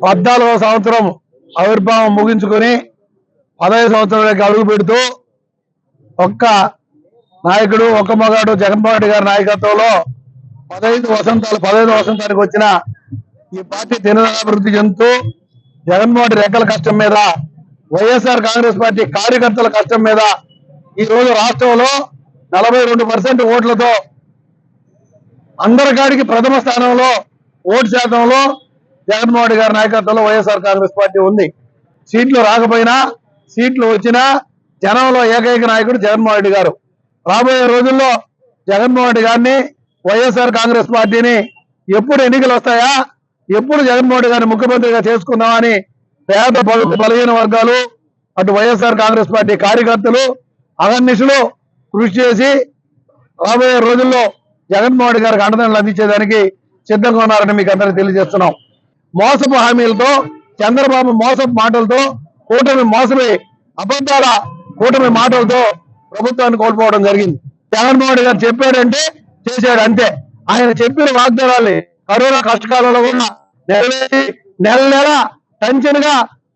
14వ సంవత్సరం ఆవిర్భావం ముగించుకొని 15 సంవత్సరాలకి అడుగు పెడుతూ ఒక్క నాయకుడు ఒక్క మగాడు జగన్మోహన్ రెడ్డి గారి నాయకత్వంలో 15 వసంతానికి వచ్చిన ఈ పార్టీ దినదినాభివృద్ధి చెందుతూ జగన్మోహన్ రెడ్డి రెక్కల కష్టం మీద వైఎస్ఆర్ కాంగ్రెస్ పార్టీ కార్యకర్తల కష్టం మీద ఈ రోజు రాష్ట్రంలో 42% ఓట్లతో అందరికాడికి ప్రథమ స్థానంలో ఓటు శాతంలో జగన్మోహన్ రెడ్డి గారి నాయకత్వంలో వైఎస్ఆర్ కాంగ్రెస్ పార్టీ ఉంది. సీట్లు రాకపోయినా సీట్లు వచ్చినా జనంలో ఏకైక నాయకుడు జగన్మోహన్ రెడ్డి గారు. రాబోయే రోజుల్లో జగన్మోహన్ రెడ్డి గారిని వైఎస్ఆర్ కాంగ్రెస్ పార్టీని ఎప్పుడు ఎన్నికలు వస్తాయా, ఎప్పుడు జగన్మోహన్ రెడ్డి గారిని ముఖ్యమంత్రిగా చేసుకుందామని పేద బలహీన వర్గాలు అటు వైఎస్ఆర్ కాంగ్రెస్ పార్టీ కార్యకర్తలు అహర్నిశలు కృషి చేసి రాబోయే రోజుల్లో జగన్మోహన్ రెడ్డి గారికి అండదండలు అందించేదానికి సిద్ధంగా ఉన్నారని మీకు అందరికీ తెలియజేస్తున్నాం. మోసపు హామీలతో చంద్రబాబు మోసపు మాటలతో మోసమే అబద్ధాల కూటమి మాటలతో ప్రభుత్వాన్ని కోల్పోవడం జరిగింది. జగన్మోహన్ రెడ్డి గారు చెప్పాడంటే చేశాడు అంతే. ఆయన చెప్పిన వాగ్దానాన్ని కరోనా కష్టకాలంలో కూడా నెరవేర్చి నెల టెన్షన్ గా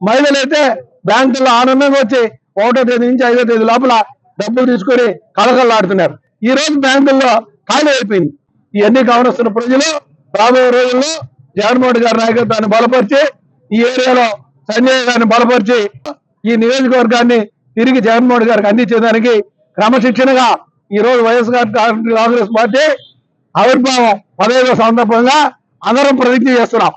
మహిళలైతే బ్యాంకుల్లో ఆనందంగా వచ్చి 1వ తేదీ నుంచి 5వ తేదీ లోపల డబ్బులు తీసుకొని కలకల్లాడుతున్నారు. ఈ రోజు బ్యాంకుల్లో ఖాళీ అయిపోయింది. ఇవన్నీ గమనిస్తున్న ప్రజలు రాబోయే రోజుల్లో జగన్మోహన్ రెడ్డి గారి నాయకత్వాన్ని బలపరిచి ఈ ఏరియాలో సంజయ్ గారిని బలపరిచి ఈ నియోజకవర్గాన్ని తిరిగి జగన్మోహన్ రెడ్డి గారికి అందించేదానికి క్రమశిక్షణగా ఈ రోజు వైఎస్ఆర్ కాంగ్రెస్ పార్టీ ఆవిర్భావం 15వ సందర్భంగా అందరం ప్రతిజ్ఞ చేస్తున్నాం.